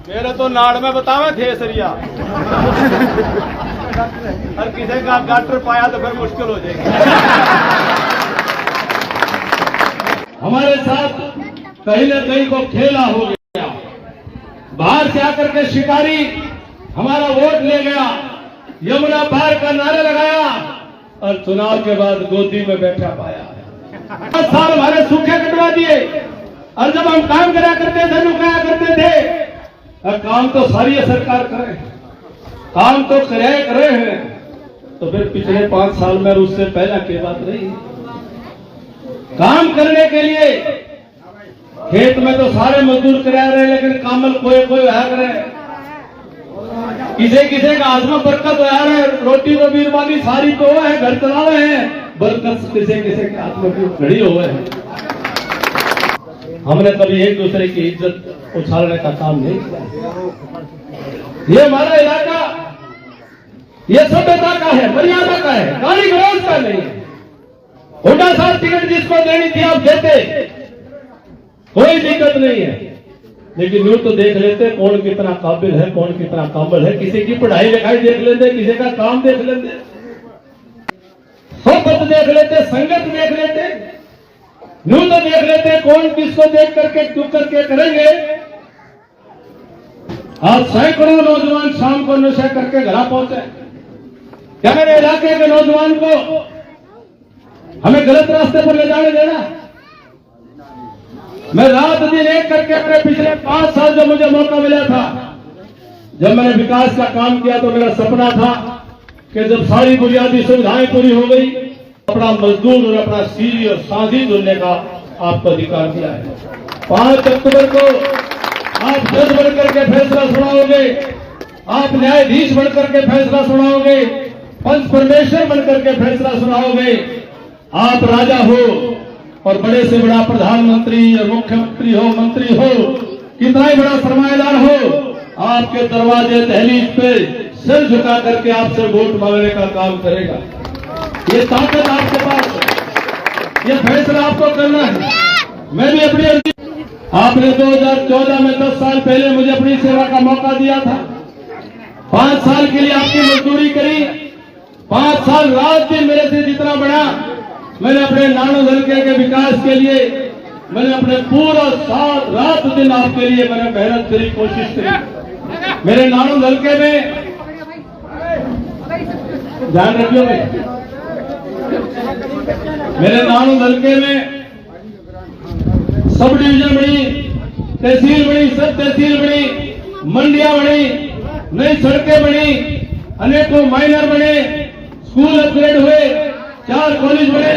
मेरे तो नाड़ में बतावे थे सरिया और किसी का गाटर पाया तो फिर मुश्किल हो जाएगी। हमारे साथ कहीं न कहीं को खेला हो गया। बाहर से आकर के शिकारी हमारा वोट ले गया, यमुना पार का नारा लगाया और चुनाव के बाद गोदी में बैठा पाया। 5 साल हमारे सूखे कटवा दिए और जब हम काम करा करते थे, नुकाया करते थे, और काम तो सारी सरकार करे, काम तो कर रहे हैं, तो फिर पिछले 5 साल में उससे पहला की बात नहीं। काम करने के लिए खेत में तो सारे मजदूर करा रहे, लेकिन कामल कोई है करे, किसे का हाथ में बरकत हो रहा है, रोटी तो बीरबानी सारी तो है, घर चला रहे हैं, बरकत किसे के हाथ में खड़ी हुए है। हमने कभी एक दूसरे की इज्जत उछालने का काम नहीं किया। ये हमारा इलाका ये सभ्यता का है, मर्यादा का है, गाली गलौज का नहीं है। हुड्डा साहब टिकट जिसको देनी थी आप देते, कोई दिक्कत नहीं है, लेकिन यूं तो देख लेते कौन कितना काबिल है, कौन कितना काबिल है। किसी की पढ़ाई लिखाई देख लेते, किसी का काम देख लेते, सोबत देख लेते, संगत देख लेते, यूं तो देख लेते कौन किसको देख करके चुप करके करेंगे। आज सैकड़ों नौजवान शाम को नशा करके घर पहुंचे। क्या मेरे इलाके के नौजवान को हमें गलत रास्ते पर ले जाने देना? मैं रात दिन एक करके अपने पिछले 5 साल जो मुझे मौका मिला था, जब मैंने विकास का काम किया, तो मेरा सपना था कि जब सारी बुनियादी सुविधाएं पूरी हो गई, अपना मजदूर और अपना सीरी और साझी चुनने का आपको अधिकार दिया है। 5 अक्टूबर को आप जज बनकर के फैसला सुनाओगे, आप न्यायाधीश बनकर के फैसला सुनाओगे, पंच परमेश्वर बनकर के फैसला सुनाओगे। आप राजा हो और बड़े से बड़ा प्रधानमंत्री और मुख्यमंत्री हो, मंत्री हो, कितना ही बड़ा सरमाएदार हो, आपके दरवाजे दहलीज पे सिर झुका करके आपसे वोट मांगने का काम करेगा। ये ताकत आपके पास है, ये फैसला आपको करना है। मैं भी अपनी अर्जी, आपने 2014 में 10 साल पहले मुझे अपनी सेवा का मौका दिया था। 5 साल के लिए आपकी मजदूरी करी, 5 साल रात दिन मेरे से जितना बड़ा मैंने अपने नानोद हल्के के विकास के लिए मैंने अपने पूरा साल रात दिन आपके लिए मैंने मेहनत करी, कोशिश करी। मेरे नानोद हल्के में ध्यान रखियो भाई, मेरे नानोद हल्के में सब डिवीजन बनी, तहसील बनी, सब तहसील बनी, मंडियां बनी, नई सड़कें बनी, अनेकों माइनर बने, स्कूल अपग्रेड हुए, 4 कॉलेज बने,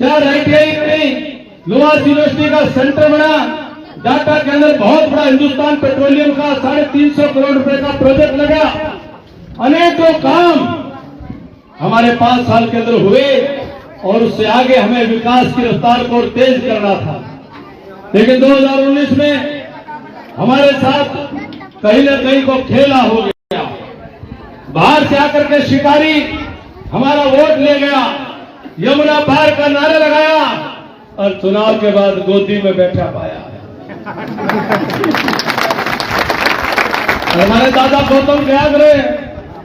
4 ITI बनी, लुहास यूनिवर्सिटी का सेंटर बना, डाटा के अंदर बहुत बड़ा हिंदुस्तान पेट्रोलियम का 350 करोड़ रुपए का प्रोजेक्ट लगा। अनेकों काम हमारे 5 साल के अंदर हुए और उससे आगे हमें विकास की रफ्तार को और तेज करना था। लेकिन 2019 में हमारे साथ कहीं न कहीं को खेला हो गया। बाहर से आकर के शिकारी हमारा वोट ले गया, यमुना पार का नारा लगाया और चुनाव के बाद गोदी में बैठा पाया। हमारे दादा गौतम गया करे,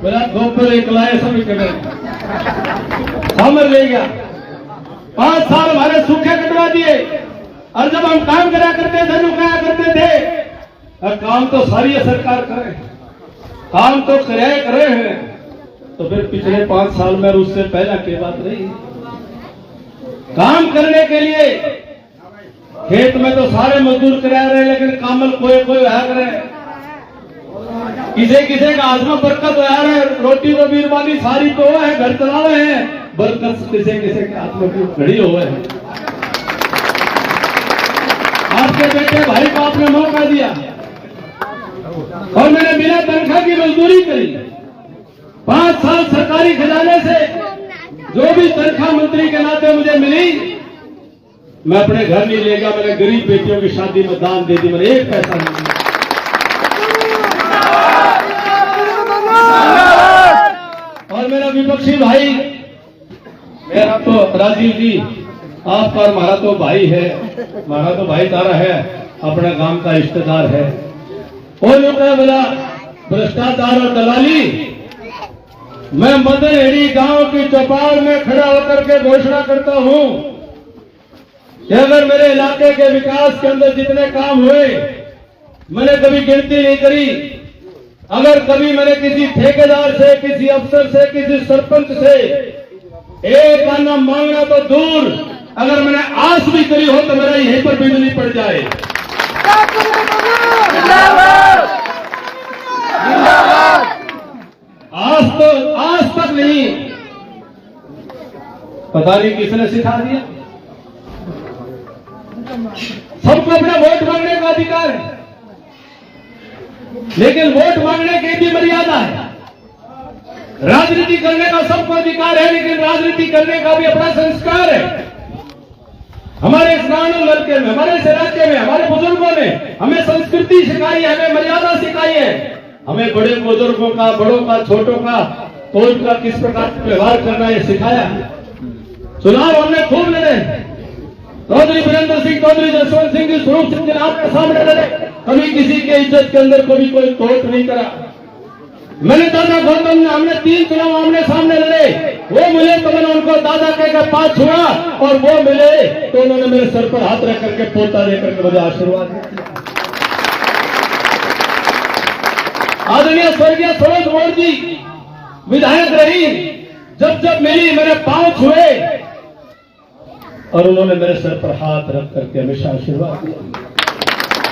मेरा गोपर एक लाए सभी कटे हमर ले गया। 5 साल हमारे सूखे कटवा दिए और जब हम काम करा करते थे, नुकाया करते थे, और काम तो सारी सरकार करे, काम तो कर रहे हैं, तो फिर पिछले 5 साल में उससे पहला की बात नहीं। काम करने के लिए खेत में तो सारे मजदूर करा रहे, लेकिन कामल कोई है करे, किसे का हाथ में बरकत हो रहा है, रोटी तो बीरबानी सारी तो है, घर चला रहे हैं, बरकत किसे के हाथ में खड़ी हुए है। आपके बेटे भाई को आपने मौका दिया और मैंने बिना तनख्वाह की मजदूरी करी। 5 साल सरकारी खजाने से जो भी तनख्वाह मंत्री के नाते मुझे मिली, मैं अपने घर नहीं ले गया, मैंने गरीब बेटियों की शादी में दान दे दी, मैंने 1 पैसा नहीं दिया। और मेरा विपक्षी भाई, मेरा तो राजीव जी, आपका और हमारा तो भाई है, हमारा तो भाईचारा है, अपने गांव का रिश्तेदार है। और लोग बोला भ्रष्टाचार और दलाली। मैं मदनहेड़ी गांव की चौपाल में खड़ा होकर के घोषणा करता हूं कि अगर मेरे इलाके के विकास के अंदर जितने काम हुए मैंने कभी गिनती नहीं करी। अगर कभी मैंने किसी ठेकेदार से, किसी अफसर से, किसी सरपंच से एक आना मांगना तो दूर, अगर मैंने आस भी करी हो तो मेरा यहीं पर बिजली पड़ जाए। आज तक नहीं। पता नहीं किसने सिखा दिया। सबको अपना वोट मांगने का अधिकार है, लेकिन वोट मांगने की भी मर्यादा है। राजनीति करने का सबको अधिकार है, लेकिन राजनीति करने का भी अपना संस्कार है। हमारे इस गांव लड़के में, हमारे इस इलाके में, हमारे बुजुर्गों ने हमें संस्कृति सिखाई है, हमें मर्यादा सिखाई है। हमें बड़े बुजुर्गों का, बड़ों का, छोटों का, कोई का किस प्रकार व्यवहार करना है सिखाया। चुनाव हमने खूब लड़े। चौधरी वीरेंद्र सिंह, चौधरी जसवंत सिंह जी, स्वरूप सिंह जी आपके सामने लड़े। कभी किसी के इज्जत के अंदर कभी कोई तोड़ नहीं करा। मैंने दादा गौतम ने, हमने 3 चुनाव आमने सामने लड़े। वो मिले तो मैंने उनको दादा कहकर पास हुआ, और वो मिले तो उन्होंने मेरे सर पर हाथ रख करके पोता देकर के मुझे आशीर्वाद दिया। आदरणीय स्वर्गीय सरोज मोर जी विधायक रही, जब जब मिली मेरे पांव छुए और उन्होंने मेरे सर पर हाथ रख करके हमेशा आशीर्वाद दिया।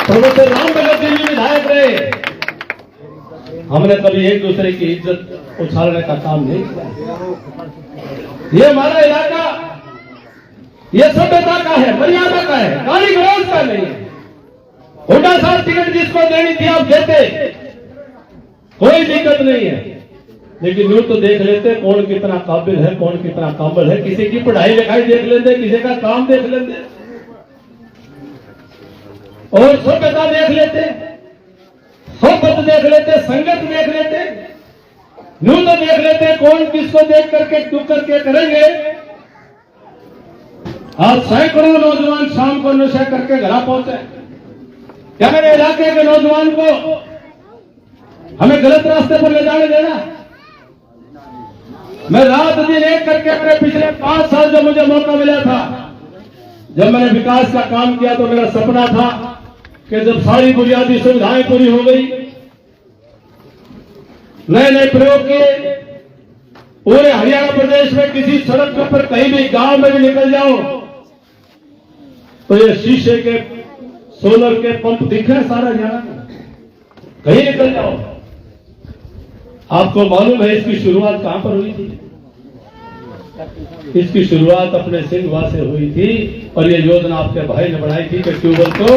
प्रोफेसर राम भगत जी भी विधायक रहे। हमने कभी एक दूसरे की इज्जत उछालने का काम नहीं किया। ये हमारा इलाका, ये सभ्यता का है, मर्यादा का है, गाली गलौज का नहीं है। हुड्डा साहब टिकट जिसको देनी थी आप देते, कोई दिक्कत नहीं है। लेकिन यूं तो देख लेते कौन कितना काबिल है, कौन कितना काबिल है। किसी की पढ़ाई लिखाई देख लेते, किसी का काम देख लेते, और सभ्यता देख लेते, सोबत देख लेते, संगत देख लेते, यूं तो देख लेते कौन किसको देख करके टूक करके करेंगे। आज सैकड़ों नौजवान शाम को नशा करके घर पहुंचे। क्या मेरे इलाके के नौजवान को हमें गलत रास्ते पर ले जाने देना? मैं रात दिन एक करके अपने पिछले 5 साल जब मुझे मौका मिला था, जब मैंने विकास का काम किया, तो मेरा सपना था कि जब सारी बुनियादी सुविधाएं पूरी हो गई, नए नए प्रयोग किए, पूरे हरियाणा प्रदेश में किसी सड़क के ऊपर कहीं भी गांव में भी निकल जाओ तो ये शीशे के सोलर के पंप दिख रहे सारा हरियाणा में, कहीं निकल जाओ। आपको मालूम है इसकी शुरुआत कहां पर हुई थी? इसकी शुरुआत अपने सिंधवा से हुई थी, और ये योजना आपके भाई ने बनाई थी कि ट्यूबवेल को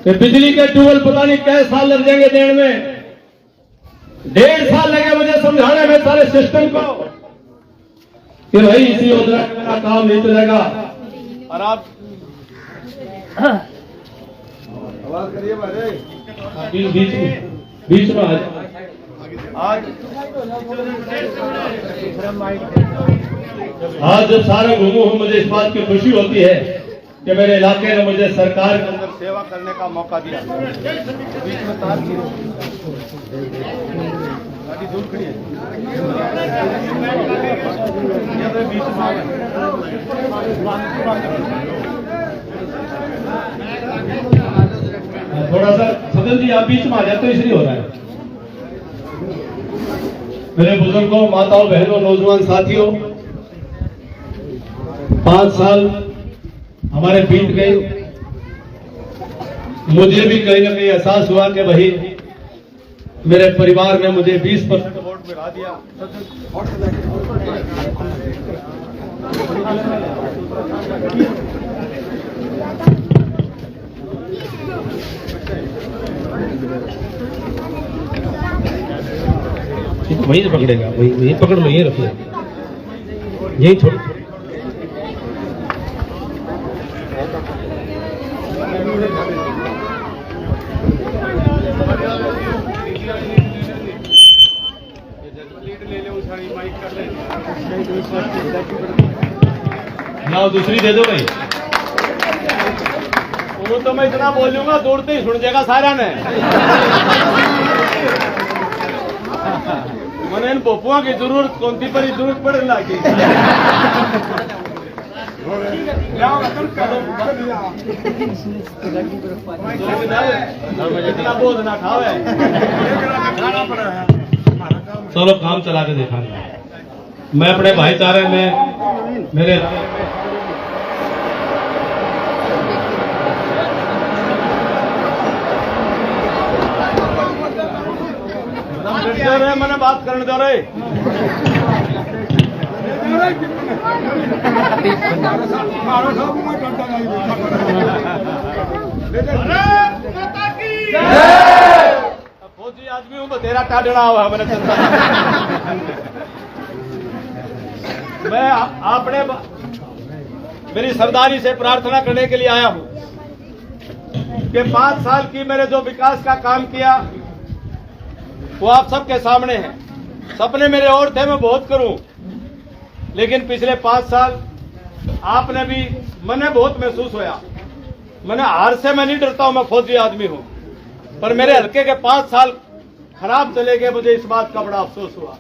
कि बिजली के ट्यूबवेल पता नहीं कैसे साल लग जाएंगे देने में। 1.5 साल लगे मुझे समझाने में सारे सिस्टम को कि भाई इसी योजना का काम नहीं चलेगा। और आप आवाज करिए भाई, बीच में आज जब सारे घूमू हूं, मुझे इस बात की खुशी होती है कि मेरे इलाके ने मुझे सरकार के अंदर सेवा करने का मौका दिया। बीच में तार की गाड़ी दूर खड़ी है, बीच में आ गए। थोड़ा सा सदन जी आप बीच में आ जाते, इसलिए हो रहा है। मेरे बुजुर्गों, माताओं, बहनों, नौजवान साथियों, 5 साल हमारे बीत गए। मुझे भी कहीं ना कहीं एहसास हुआ कि भाई मेरे परिवार ने मुझे 20% वोट गिरा दिया। वहीं से पकड़ेगा, वहीं पकड़ लो, यहीं रखो, यहीं छोड़। लाओ दूसरी दे दो भाई। वो तो मैं इतना बोलूंगा दौड़ते ही सुन जाएगा सारा ने। मैंने इन पप्पुओं की जरूरत कौन थी पर जरूरत पड़ने लगी। इतना बोझ ना खावे। चलो काम चला के देखा। मैं अपने भाईचारे में मेरे मैंने बात करने दो रहे। फौजी आदमी हूँ तेरा टाडना हुआ मैंने चलता। मैं आपने मेरी सरदारी से प्रार्थना करने के लिए आया हूँ कि 5 साल की मैंने जो विकास का काम किया वो आप सबके सामने है। सपने मेरे और थे मैं बहुत करूं, लेकिन पिछले 5 साल आपने भी मैंने बहुत महसूस होया। मैंने हार से मैं नहीं डरता हूं, मैं फौजी आदमी हूं, पर मेरे हल्के के 5 साल खराब चले गए। मुझे इस बात का बड़ा अफसोस हुआ।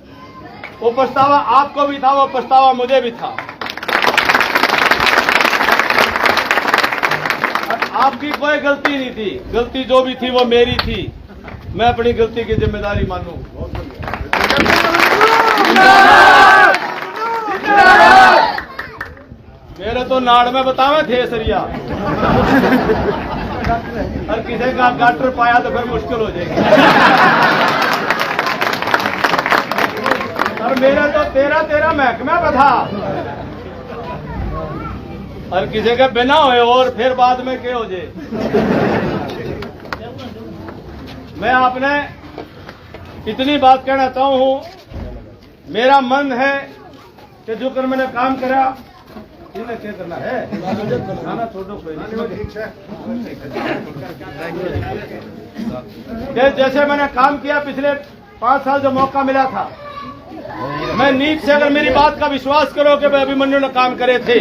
वो पछतावा आपको भी था, वो पछतावा मुझे भी था। आपकी कोई गलती नहीं थी, गलती जो भी थी वो मेरी थी। मैं अपनी गलती की जिम्मेदारी मानूं। मेरे तो नाड़ में बतावे थे सरिया, और किसी का गाटर पाया तो फिर मुश्किल हो जाएगी। और मेरा तो 13 महकमा का था, और किसी के बिना हुए और फिर बाद में क्या हो जाए। मैं आपने इतनी बात कहना चाहता हूं, मेरा मन है कि जो कर मैंने काम करा इन्हें क्या करना है, खाना छोड़ो जैसे मैंने काम किया पिछले 5 साल जो मौका मिला था, मैं नींद से अगर मेरी बात का विश्वास करो कि भाई अभिमन्यु ने काम करे थे,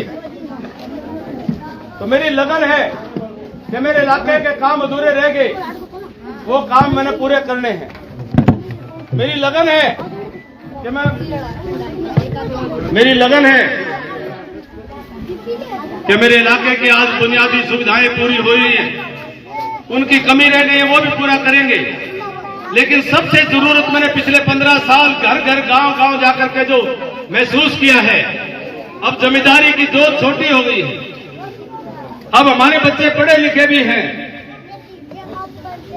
तो मेरी लगन है कि मेरे इलाके के काम अधूरे रह गए, वो काम मैंने पूरे करने हैं। मेरी लगन है कि मेरे इलाके की आज बुनियादी सुविधाएं पूरी हुई हैं, उनकी कमी रह गई है वो भी पूरा करेंगे। लेकिन सबसे जरूरत मैंने पिछले 15 साल घर घर गांव गांव जाकर के जो महसूस किया है, अब जमींदारी की जोत छोटी हो गई है। अब हमारे बच्चे पढ़े लिखे भी हैं।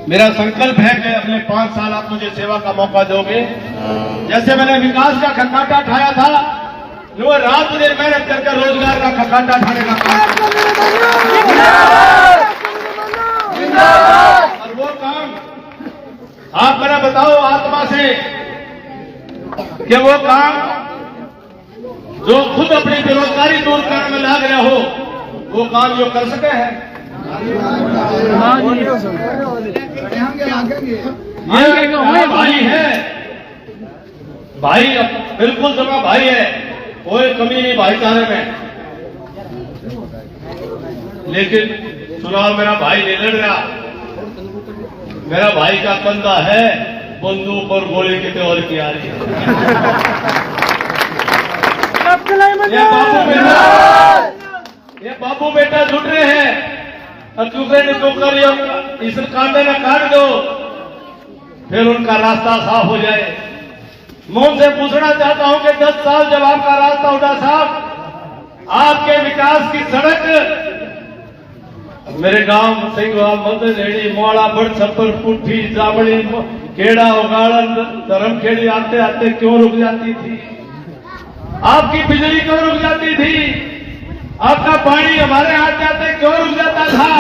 मेरा संकल्प है कि अगले 5 साल आप मुझे सेवा का मौका दोगे। जैसे मैंने विकास का खकाटा उठाया था, वो रात दिन मेहनत करके रोजगार का खकाटा उठाने का काम, और वो काम आप मेरा बताओ आत्मा से कि वो काम जो खुद अपनी बेरोजगारी दूर करने में लग रहे हो, वो काम जो कर सके हैं। ये भाई है, भाई बिल्कुल जमा भाई है, कोई कमी नहीं भाईचारे में। लेकिन चुनाव मेरा भाई नहीं लड़ रहा, मेरा भाई का कंधा है बंदूक और गोली की तैयारी की आ रही है। ये बाबू बेटा जुट रहे हैं, और दूसरे ने तो कर इस कांटे में काट दो, फिर उनका रास्ता साफ हो जाए। मैं उनसे पूछना चाहता हूं कि 10 साल जब आपका रास्ता उठा साहब, आपके विकास की सड़क मेरे गांव सिंहवा मंदलेड़ी मोड़ा बड़ छप्पर पुठी जामड़ी खेड़ा उगाड़न धर्मखेड़ी आते आते क्यों रुक जाती थी? आपकी बिजली क्यों रुक जाती थी? आपका पानी हमारे हाथ जाते क्यों रुक जाता था?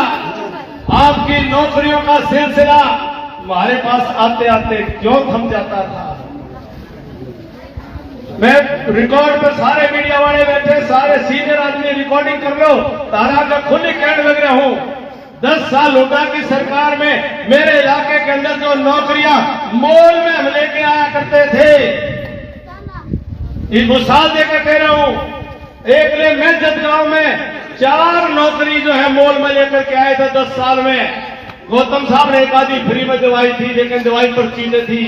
आपकी नौकरियों का सिलसिला हमारे पास आते आते क्यों थम जाता था? मैं रिकॉर्ड पर सारे मीडिया वाले बैठे, सारे सीनियर आदमी रिकॉर्डिंग कर लो, तारा का खुद ही कहने लग रहा हूं। 10 साल हुड्डा की सरकार में मेरे इलाके के अंदर जो नौकरियां मोल में हम लेके आया करते थे, इस मिसाल देकर कह रहा हूं, एक ने मैं जत गांव में 4 नौकरी जो है मोल में लेकर के आए थे 10 साल में। गौतम साहब ने एक आधी फ्री में दिवाई थी, लेकिन दिवाई पर्ची से थी,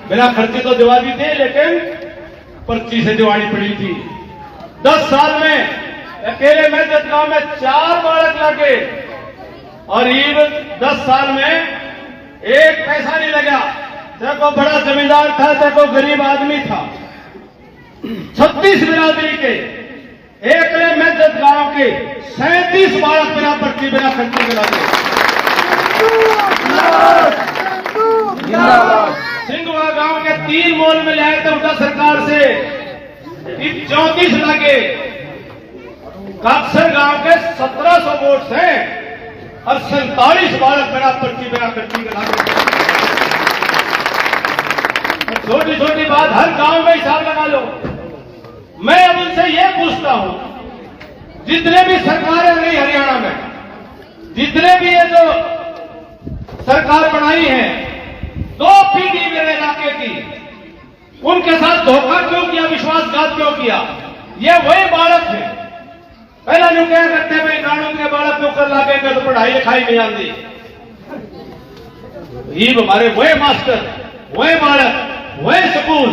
बिना खर्चे तो दिवा दी थी, लेकिन पर्ची से दिवानी पड़ी थी। 10 साल में अकेले मैं जतगांव में 4 बालक लगे और ईब 10 साल में 1 पैसा नहीं लगा। तेरे को बड़ा जमींदार था, तेरे को गरीब आदमी था। 36 बिरादरी के एक मैं जतगांव के 37 बालक बिना पर्ची बिना खर्चे के लगे। सिंगवा गांव के 3 मोल में लाए थे उठा सरकार से, 34 लगे। काक्सर गांव के 1700 वोट हैं और 47 बालक बिना पर्ची बिना खर्ची के लगे। छोटी छोटी बात हर गांव में हिसाब लगा लो। मैं अब उनसे ये पूछता हूं, जितने भी सरकारें रही हरियाणा में, जितने भी ये जो सरकार बनाई है, 2 पीढ़ी मेरे इलाके की, उनके साथ धोखा क्यों किया, विश्वासघात क्यों किया? ये वही बालक है। पहला जो क्या करते भाई नानू के बालक को कर लाके तो पढ़ाई लिखाई नहीं आती। ये हमारे वही मास्टर, वही बालक, वही स्कूल।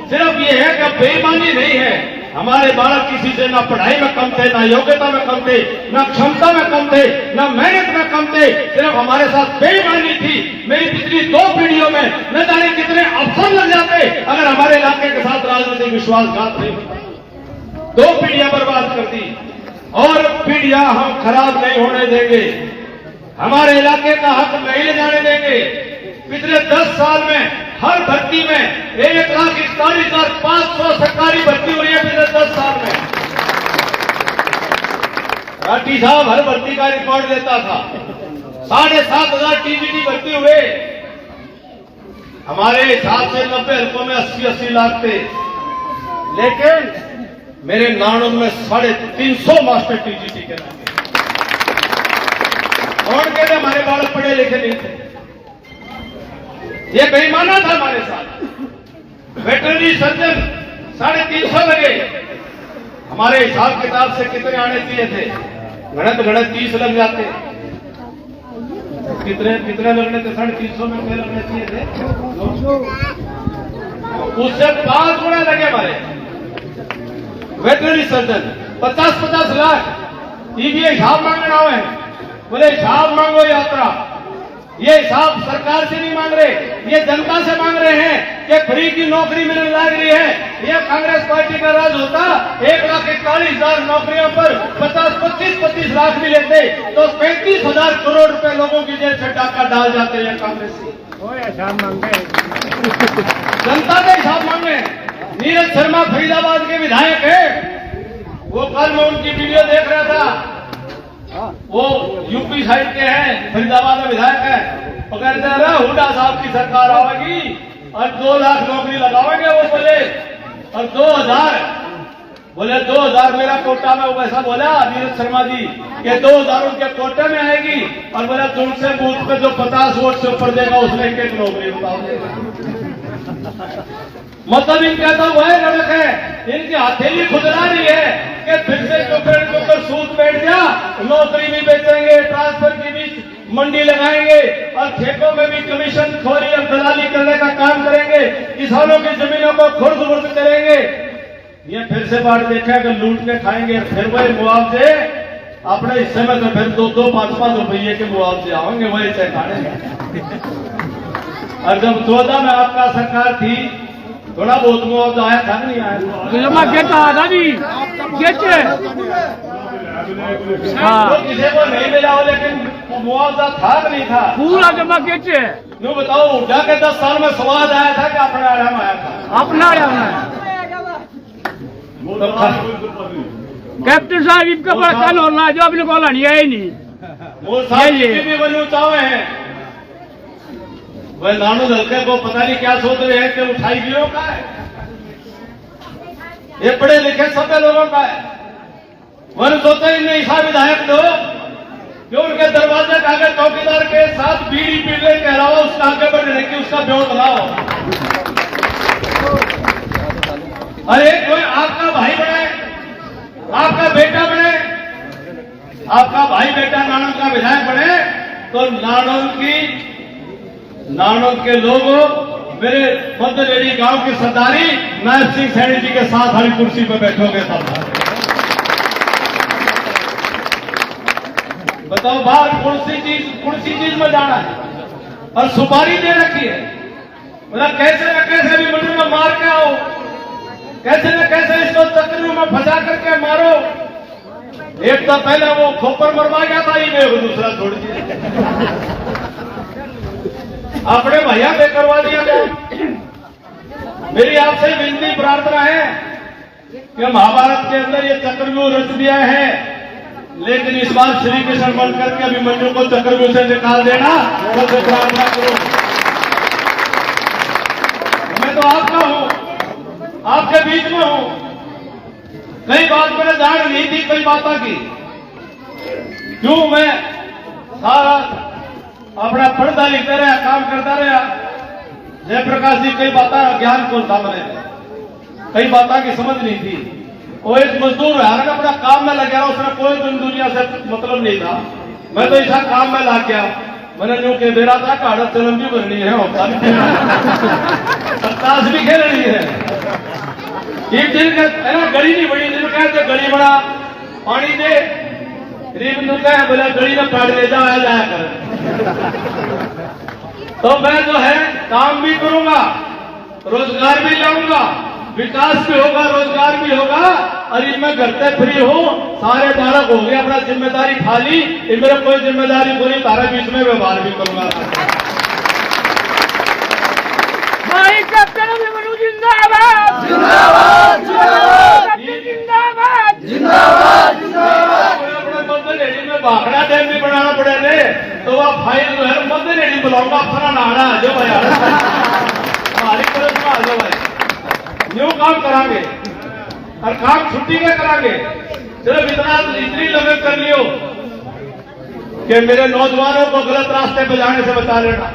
सिर्फ ये है कि बेईमानी नहीं है। हमारे बालक किसी से ना पढ़ाई में कम थे, ना योग्यता में कम थे, ना क्षमता में कम थे, ना मेहनत में कम थे। सिर्फ हमारे साथ बेईमानी थी। मेरी पिछली 2 पीढ़ियों में न जाने कितने अवसर लग जाते अगर हमारे इलाके के साथ राजनीतिक विश्वासघात नहीं होता। 2 पीढ़ियां बर्बाद कर दी और पीढ़ियां हम खराब नहीं होने देंगे। हमारे इलाके का हक नहीं ले जाने देंगे। पिछले 10 साल में हर भर्ती में 1,41,500 सरकारी भर्ती हुई है पिछले 10 साल में। राठी साहब हर भर्ती का रिकॉर्ड देता था। 7,500 टीबीटी भर्ती हुए। हमारे हिसाब से 90 हल्कों में 80-80 लाख थे, लेकिन मेरे नानों में 350 मास्टर टीजीटी के नाम। कौन कहते हमारे बालक पढ़े लिखे नहीं थे? ये बेईमाना था हमारे साथ। वेटरनरी सर्जन 350 लगे। हमारे हिसाब किताब से कितने आने चाहिए थे? गणत 30 लग जाते। कितने लगने थे? 350 में कितने लगने चाहिए थे? उससे 5 गुना लगे हमारे वेटरनरी सर्जन। 50-50 लाख। ये हिसाब मांगना है। बोले हिसाब मांगो यात्रा। ये हिसाब सरकार से नहीं मांग रहे, ये जनता से मांग रहे हैं कि फ्री की नौकरी मिलने लग रही है। ये कांग्रेस पार्टी का राज होता 1,41,000 नौकरियों पर 25-25 लाख भी लेते तो 35,000 करोड़ रुपए लोगों की जेब से डाका डाल जाते हैं कांग्रेस से। हिसाब मांगे, जनता का हिसाब मांगे। नीरज शर्मा फरीदाबाद के विधायक है। वो कल मैं उनकी वीडियो देख रहा था। वो यूपी साइड के हैं, फरीदाबाद में विधायक है। वो कहते हैं हुड्डा साहब की सरकार आएगी और 2 लाख नौकरी लगावेंगे। वो बोले और 2,000 मेरा कोटा में। वो वैसा बोला नीरज शर्मा जी कि 2,000 उनके कोटे में आएगी और बोला तुमसे बूथ पे जो 50 वोट से ऊपर देगा उसने एक नौकरी बताओ। मतलब इनका तो वह गलत है, इनकी हथेली खुदरा रही है कि फिर से के ऊपर सूद बैठ जा, नौकरी भी बेचेंगे, ट्रांसफर की भी मंडी लगाएंगे और खेतों में भी कमीशन खोरी और दलाली करने का काम करेंगे, किसानों की जमीनों को खुर्द-बुर्द करेंगे। ये फिर से बात देखा कि लूट के खाएंगे। फिर वही मुआवजे अपने हिस्से में तो फिर 2-2, 5-5 रुपये के मुआवजे आएंगे, वही से खाने। और जब 14 में आपका सरकार थी थोड़ा बहुत मुआवजा आया था नहीं आया? तो किसी को नहीं मिला हो, लेकिन मुआवजा था कि नहीं था? पूरा जमा केचे। यूँ बताओ उठा के 10 साल में स्वाद आया था कि अपना आराम आया था? अपना आराम कैप्टन साहब इनका बड़ा कल होना जो अपने को नहीं है नहीं। वो साहब भी बनू चाहे हैं। वह नानू हल्के को पता नहीं क्या सोच रहे हैं कि उठाई गिरों का है। ये पढ़े लिखे सभ्य लोगों का है। वन सोचते ही नहीं साहब विधायक लोग जो उनके दरवाजे के आगे चौकीदार के साथ बीड़ी पीने के अलावा उसका आगे बढ़ने की उसका ब्यों लगाओ। अरे कोई आपका भाई बने, आपका बेटा बने, आपका भाई बेटा नानोद का विधायक बने तो नानोद के लोगों मेरे मध्यलेडी गांव की सरदारी नायब सिंह सैनी जी के साथ हरी कुर्सी पर बैठोगे तब। बताओ बात कौन सी चीज में जाना है और सुपारी दे रखी है। मतलब कैसे न कैसे भी मंडी में मार के आओ, कैसे न कैसे इसको चक्रियों में फंसा करके मारो। एक तो पहले वो खोपर मरवा गया था, ये दूसरा छोड़ दिया, अपने भैया पे करवा दिया। मेरी आपसे विनती प्रार्थना है कि महाभारत के अंदर ये चक्रव्यूह रच दिया है, लेकिन इस बार श्री कृष्ण बन करके अभिमन्यु को चक्रव्यूह से निकाल देना। तो प्रार्थना करो, मैं तो आपका हूं, आपके बीच में हूं। कई बात मैंने जान नहीं थी, कई बातों की क्यों मैं सारा अपना पढ़ता लिखता रहा, काम करता रहा। जयप्रकाश जी कई बातें ज्ञान कौन था, मैंने कई बातों की समझ नहीं थी। वो एक मजदूर है, अपना काम में लग गया, उसमें कोई दुनिया से मतलब नहीं था। मैं तो ऐसा काम में लग गया, मैंने यूं कह दे रहा था कि आड़त चलन भी बननी है, होता ताश भी खेलनी है। एक दिन है ना, गली नहीं बड़ी, दिन कहते गली बड़ा पानी दे, गरीब नु कहे बोला गली में पानी ले जाया जाया कर। तो मैं जो है काम भी करूंगा, रोजगार भी लाऊंगा, विकास भी होगा, रोजगार भी होगा। और मैं घर से फ्री हूं, सारे बालक हो गए, अपना जिम्मेदारी खाली, मेरे कोई जिम्मेदारी पूरी, तारे बीच में व्यवहार भी करूंगा। भाई कैप्टन अभिमन्यु जिंदाबाद जिंदाबाद जिंदाबाद जिंदाबाद जिंदाबाद। अपने मध्यलेडी में भाखड़ा डैम भी बनाना पड़े तो वह फाइल जो है मध्यलेडी बुलाऊंगा, अपना नाड़ा आ जाओ भाई, हमारी पुलिस में आ जाओ भाई। न्यू काम करांगे और काम छुट्टी में करांगे। सिर्फ इतनी लगन कर लियो कि मेरे नौजवानों को गलत रास्ते पर जाने से बचा लेना।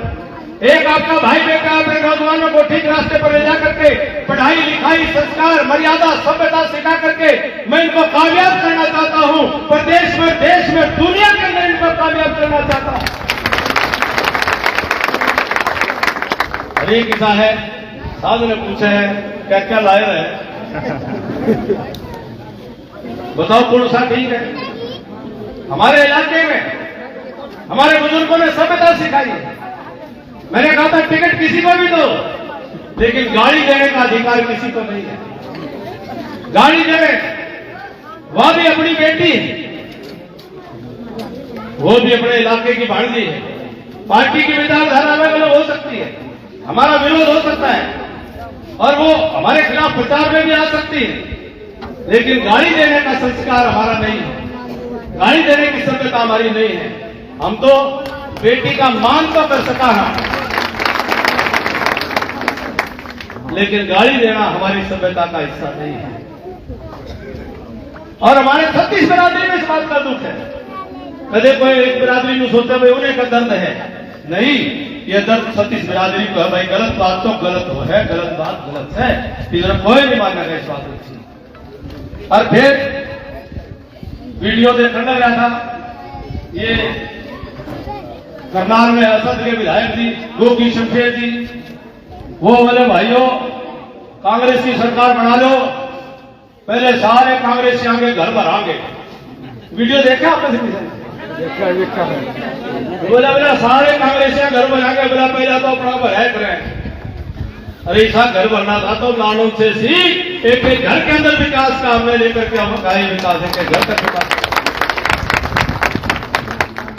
एक आपका भाई बेटा अपने नौजवानों को ठीक रास्ते पर ले जा करके पढ़ाई लिखाई, संस्कार, मर्यादा, सभ्यता सिखा करके मैं इनको कामयाब करना चाहता हूं। प्रदेश में, देश में, दुनिया के अंदर इनको कामयाब करना चाहता हूं। अरे किसा है, साधु ने पूछा है क्या क्या लाए है, बताओ कौन सा ठीक है। हमारे इलाके में हमारे बुजुर्गों ने सभ्यता सिखाई है। मैंने कहा था टिकट किसी को भी दो, लेकिन गाड़ी देने का अधिकार किसी को नहीं है। गाड़ी देने, वह भी अपनी बेटी, वो भी अपने इलाके की भांजी है। पार्टी की विचारधारा अलग अलग हो सकती है, हमारा विरोध हो सकता है और वो हमारे खिलाफ प्रचार में भी आ सकती है, लेकिन गाड़ी देने का संस्कार हमारा नहीं है, गाड़ी देने की सभ्यता हमारी नहीं है। हम तो बेटी का मान तो कर सका है, लेकिन गाड़ी देना हमारी सभ्यता का हिस्सा नहीं है। और हमारे 36 बिरादरी में इस बात का दुख है। कदे कोई एक बिरादरी में सोचते भाई उन्हें का दर्द है, नहीं, ये दर्द 36 बिरादरी को है। भाई गलत बात तो गलत हो है, गलत बात गलत है, इधर कोई नहीं मानेगा इस बात को। और फिर वीडियो देखने लग रहा था, ये करनाल में असद के विधायक जी गोकी शमशेर जी, वो बोले भाइयों कांग्रेस की सरकार बना लो, पहले सारे कांग्रेस आगे घर भरांगे। वीडियो देखा आपने? बोला बोला सारे कांग्रेसियां घर बनाएंगे, बोला पहले तो अपना भराए करें। अरे ऐसा घर बनना था तो नानों से एक घर के अंदर विकास का हमने लेकर के हम कार्य विकास है घर तक विकास।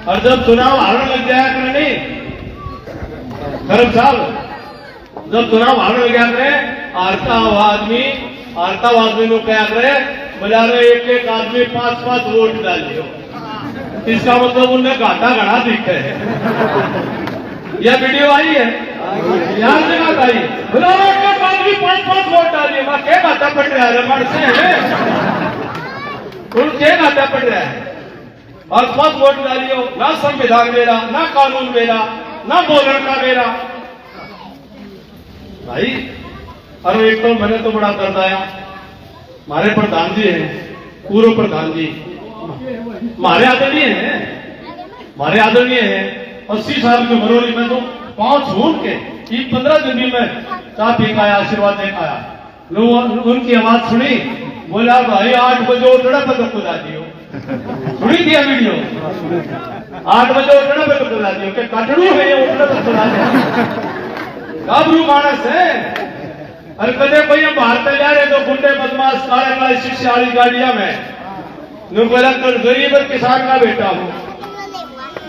और जब चुनाव हारने लग जाया करें खरब साहब, जब चुनाव हारने लग गया करें आरता हुआ आदमी नो क्या करे, बोला रहे एक आदमी 5-5 वोट डाल दियो, इसका मतलब उन्हें घाटा घना दिखते है। यह वीडियो आई है, यहाँ से बात आई, बोला एक आदमी 5-5 वोट डालिए, वहां क्या घाटा पड़ रहा है, मर से उन क्या घाटा पड़ रहा है। और 5 वोट डालियो, ना संविधान मेरा, ना कानून मेरा, ना बोलने का मेरा भाई। और एक तो मैंने तो बड़ा दर्द आया, हमारे प्रधान जी हैं, पूर्व प्रधान जी हमारे आदरणीय हैं, हमारे आदरणीय हैं 80 साल की उम्र होगी। मैं तो 5 जून के 15 दिन भी मैं चाह पी का आया, आशीर्वाद दे आया। उनकी आवाज सुनी, बोला भाई 8 बजे उठना पे तो खुदा दियो। सुनी दिया वीडियो, 8 बजे उठना पे तो खुदा दियो के कटड़ू है ये उठना पे खुदा दियो। गाभरू मानस है। और कदे कोई हम बाहर पे जा रहे तो गुंडे बदमाश काले काले शिक्षा वाली गाड़ियां में बोला गरीब और किसान का बेटा हूं।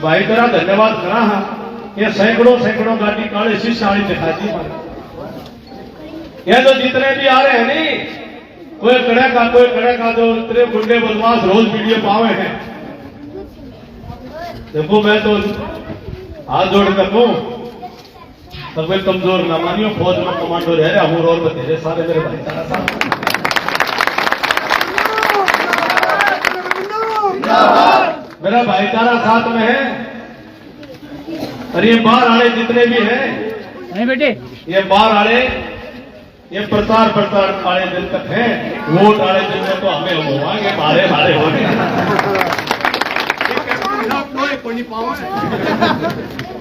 भाई तेरा धन्यवाद करा। हाँ ये सैकड़ों गाड़ी काले शिक्षा वाली दिखा दी। ये तो जितने भी आ रहे हैं नहीं, कोई कड़े का जो इतने गुंडे बदमाश रोज वीडियो पावे हैं। देखो मैं तो हाथ जोड़ कर कहूं, सब कमजोर ना मानियो, फौज में कमांडो रह रहा हूं और बतेरे सारे मेरे भाईचारा साथ। मेरा भाईचारा साथ में है। और ये बाहर आड़े जितने भी हैं नहीं बेटे, ये बाहर आड़े ये प्रचार वाले दिन तक है, वोट वाले दिन में तो हमें होंगे भारे होंगे।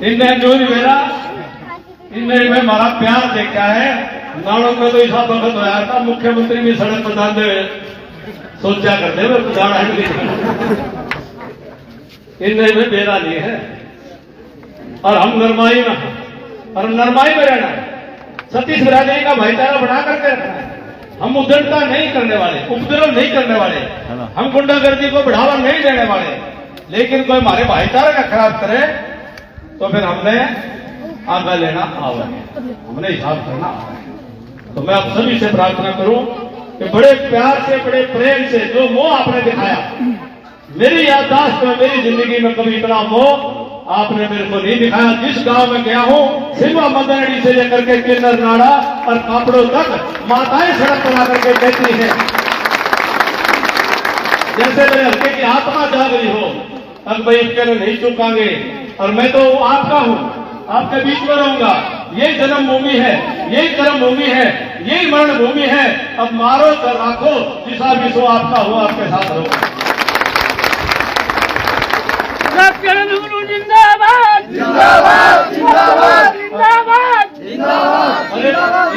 इनने जो भी मेरा इनने में हमारा प्यार देखा है। नालों में तो ऐसा वक्त होया था, मुख्यमंत्री भी सड़क पर डाल दे सोचा करते हुए प्रधान इनने में बेरा नहीं है। और हम नरमाई में, और नरमाई में रहना है। सतीश बिरादरी का भाईचारा बना करके रखना है। हम उद्दंडता नहीं करने वाले, उपद्रव नहीं करने वाले, हम गुंडागर्दी को बढ़ावा नहीं देने वाले। लेकिन कोई हमारे भाईचारे का खराब करे तो फिर हमने आगे लेना आवश्यक, हमने हिसाब करना आवश्यक। तो मैं आप सभी से प्रार्थना करूं कि बड़े प्यार से, बड़े प्रेम से जो मोह आपने दिखाया, मेरी याददाश्त में, मेरी जिंदगी में कभी इतना मोह आपने मेरे को नहीं दिखाया। जिस गांव में गया हूं, सिवा मदनड़ी से लेकर के किन्नर नाड़ा और कापड़ों तक माताएं सड़क पर आकर के कहती हैं जैसे मेरे हल्के की आत्मा जाग रही हो, अब भाई इसके नहीं चुकांगे। और मैं तो आपका हूं, आपके बीच में रहूंगा। यही जन्मभूमि है, यही कर्मभूमि है, यही मरण भूमि है। अब मारो तो राखो, जिसा भी सो आपका हो, आपके साथ रहूंगा। जिंदाबाद जिंदाबाद जिंदाबाद जिंदाबाद। अरे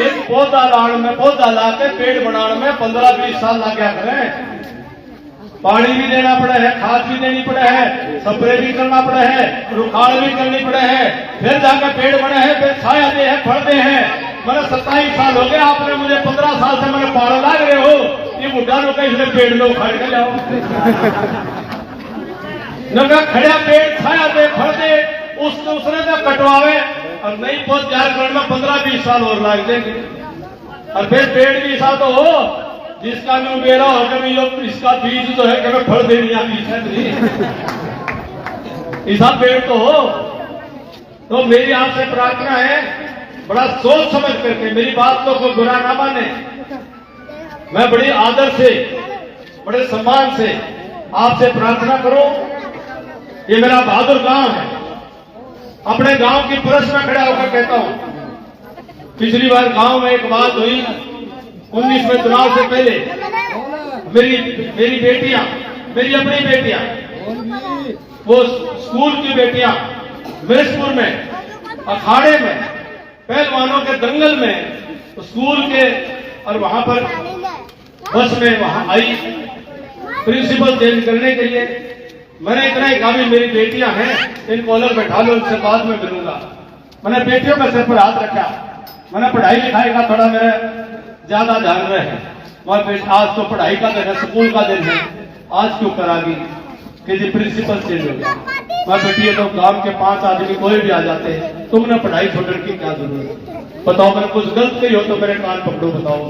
एक पौधा लाने में, पौधा ला के पेड़ बनाने में 15-20 साल लग गया करें। पानी भी देना पड़ा है, खाद भी देनी पड़ा है, स्प्रे भी करना पड़ा है, रुखाड़ भी करनी पड़ा है, फिर जाकर पेड़ बने हैं, फिर छाया दे है, फल दे हैं। मैंने 27 साल हो गए, आपने मुझे 15 साल से मैंने पाड़ा लाग रहे हो। ये बुढ़ा लोग इसलिए पेड़ लो खड़ के जाओ नगा खड़ा पेड़ छाया दे, फल दे, उसने तो कटवावे और नहीं पौध तैयार करने में 15-20 साल और लग जाएंगे। और फिर पेड़ भी ऐसा तो हो जिसका भी उगेरा हो, कभी इसका बीज तो है, कभी फल देनी बीज है ऐसा पेड़ तो हो। तो मेरी आपसे प्रार्थना है, बड़ा सोच समझ करके मेरी बात को कोई बुरा ना माने। मैं बड़ी आदर से, बड़े सम्मान से आपसे प्रार्थना करूं। ये मेरा बहादुर गांव है। अपने गांव की परस में खड़ा होकर कहता हूं, पिछली बार गांव में एक बात हुई 19 में चुनाव से पहले। मेरी बेटियां, मेरी अपनी बेटियां, वो स्कूल की बेटियां मिर्चपुर में अखाड़े में पहलवानों के दंगल में स्कूल के, और वहां पर बस में वहां आई प्रिंसिपल चेंज करने के लिए। मैंने इतना ही कहा, मेरी बेटियां हैं, इनको अलग बैठा लो, इनसे बाद में मिलूंगा। मैंने बेटियों के सिर पर हाथ रखा। मैंने पढ़ाई लिखाई का थोड़ा मेरा ज्यादा ध्यान रहे हैं। आज तो पढ़ाई का दिन है, स्कूल का दिन है, आज क्यों करागी कि जी प्रिंसिपल चेंज हो गया। मैं बेटी तो गांव के 5 आदमी कोई भी आ जाते हैं, तुमने पढ़ाई छोड़ने की क्या जरूरत? बताओ, मैंने कुछ गलत कही हो तो मेरे कान पकड़ो, बताओ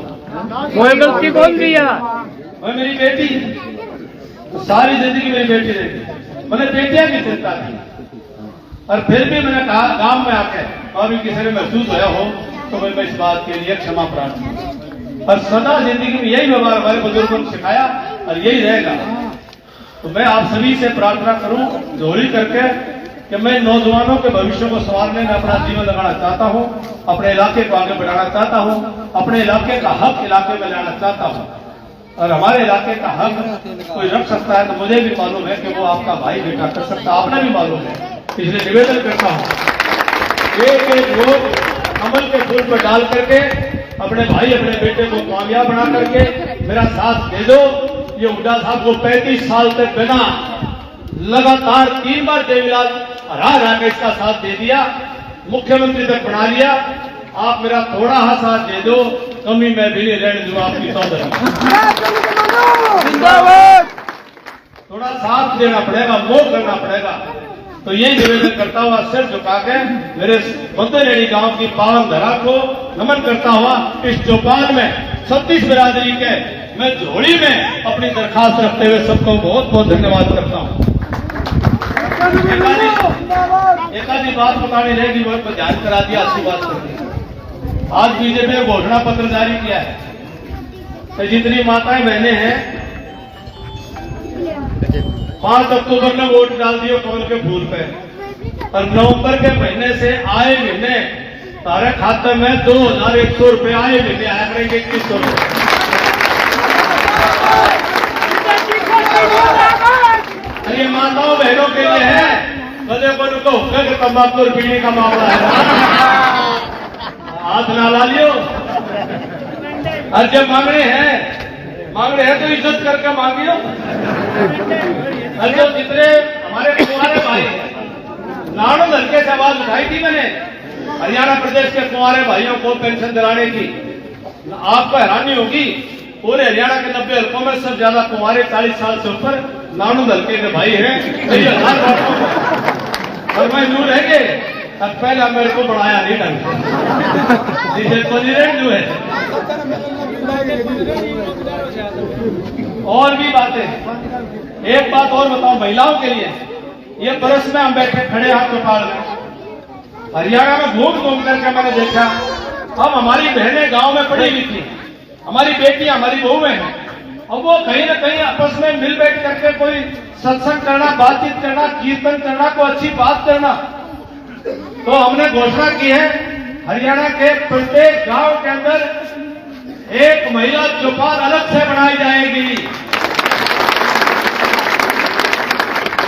कोई गलती कौन किया? मैं मेरी बेटी, सारी जिंदगी मेरी बेटी रही। मैंने बेटियां की चिंता की। और फिर भी मैंने कहा, गांव में आकर कभी किसी ने महसूस होया हो तो मैं इस बात के लिए क्षमा प्रार्थना। और सदा जिंदगी में यही व्यवहार हमारे बुजुर्गों ने सिखाया और यही रहेगा। तो मैं आप सभी से प्रार्थना करूं जोड़ी करके कि मैं नौजवानों के भविष्य को संवारने में अपना जीवन लगाना चाहता हूं, अपने इलाके को आगे बढ़ाना चाहता हूं, अपने इलाके का हक इलाके में लाना चाहता हूं। और हमारे इलाके का हक कोई रख सकता है तो मुझे भी मालूम है कि वो आपका भाई बेटा कर सकता है, आपने भी मालूम है। इसलिए निवेदन करता हूँ एक एक वोट कमल के फूल पर डाल करके अपने भाई अपने बेटे को कामयाब बना करके मेरा साथ दे दो। ये हुड्डा साहब को 35 साल तक बिना लगातार 3 बार देवीलाल हरा के इसका साथ दे दिया, मुख्यमंत्री तक बना लिया। आप मेरा थोड़ा सा साथ दे दो, कमी मैं भी नहीं रहने दूंगा आपकी सौदरी। थोड़ा साथ देना पड़ेगा, मोह करना पड़ेगा। तो यही निवेदन करता हुआ सिर झुका के मेरे बंदेरेडी गांव की पावन धरा को नमन करता हुआ इस चौपाल में 36 बिरादरी के मैं झोली में अपनी दरखास्त रखते हुए सबको बहुत बहुत धन्यवाद करता हूँ। एक आधी बात बतानी रहेगी, बहुत पर ध्यान करा दिया, अच्छी बात करती। आज बीजेपी ने घोषणा पत्र जारी किया है कि जितनी माताएं बहनें हैं 5 अक्टूबर में वोट डाल दियो कमल के फूल पे, और नवंबर के महीने से आए महीने तारे खाते में 2100 रुपए आए महीने आया करेंगे 2100 रुपए। ये माताओं बहनों के लिए है, कदे को उनको हुक्के तंबाकू पीने का मामला है, हाथ ना ला लियो। और जब मांग रहे हैं तो इज्जत करके मांगियो। और जो जितने हमारे कुंवारे भाई नाड़ो हल्के से आवाज उठाई थी मैंने हरियाणा प्रदेश के कुंवारे भाइयों को पेंशन दिलाने की, आपको हैरानी होगी पूरे हरियाणा के 90 हल्कों में सबसे ज्यादा कुंवारे 40 साल से ऊपर नानू हल्के के भाई हैं, कई हजार बातों और मैं दूर रहेंगे। अब पहले मेरे को बढ़ाया नहीं ढंग से, जिसे प्रेसिडेंट जो है। और भी बातें, एक बात और बताओ महिलाओं के लिए, ये बरस में हम बैठे खड़े हाथ चौपाल में हरियाणा में घूम घूम करके मैंने देखा, अब हमारी बहनें गांव में पढ़ी हुई थी, हमारी बेटियां हमारी बहुएं हैं, और वो कहीं ना कहीं आपस में मिल बैठ करके कोई सत्संग करना, बातचीत करना, कीर्तन करना, कोई अच्छी बात करना। तो हमने घोषणा की है हरियाणा के प्रत्येक गांव के अंदर एक महिला चौपाल अलग से बनाई जाएगी।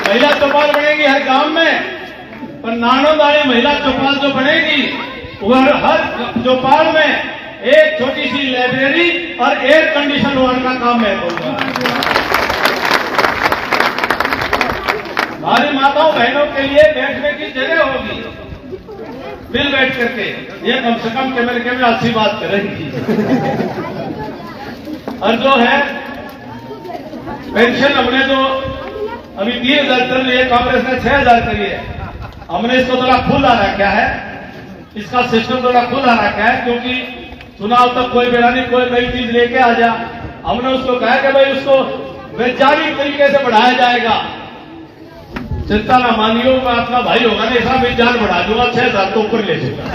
महिला चौपाल बनेगी हर गांव में, पर नानोद वाली महिला चौपाल जो बनेगी वह हर चौपाल में एक छोटी सी लाइब्रेरी और एयर कंडीशन होने का काम मैं करूंगा। हमारी माताओं बहनों के लिए बैठने की जगह होगी, मिल बैठ करके, ये कम से कम कैमरे के में अच्छी बात कर रही थी। और जो है पेंशन हमने जो अभी 3000 कर लिए, कांग्रेस ने 6000 करी है, हमने इसको थोड़ा खुला रखा है, इसका सिस्टम थोड़ा खुला रखा है, क्योंकि चुनाव तक कोई बेड़ा नहीं, कोई नई चीज लेके आ जा। हमने उसको कहा कि भाई उसको वैज्ञानिक तरीके से बढ़ाया जाएगा। चिंता ना मानियो, मैं अपना भाई होगा ना, ऐसा विज्ञान बढ़ा दूंगा, 6000 तो ऊपर ले जाऊंगा।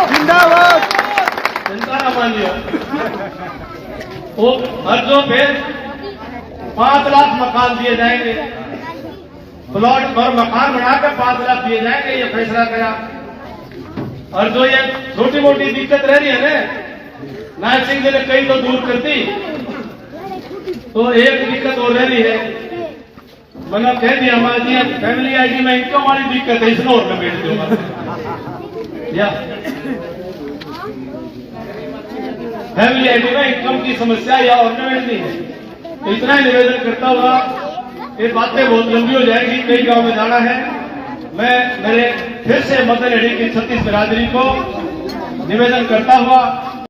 चिंता ना मानियो। और जो फिर 5 लाख मकान दिए जाएंगे, प्लॉट पर मकान बनाकर 5 लाख दिए जाएंगे, ये फैसला करा। और जो ये छोटी मोटी दिक्कत रह रही है ना, नायब सिंह जी ने कई तो दूर कर दी, तो एक दिक्कत और रह रही है, मैंने कह दिया हमारी फैमिली आईडी में इनको हमारी दिक्कत है, इसमें और बैठ दूंगा या फैमिली आईडी में इनकम की समस्या या ऑर्नामेंट नहीं है। तो इतना ही निवेदन करता हुआ, ये बातें बहुत लंबी हो जाएगी, कई गांव में जाना है। मैं मेरे फिर से मदन एडी की 36 बिरादरी को निवेदन करता हुआ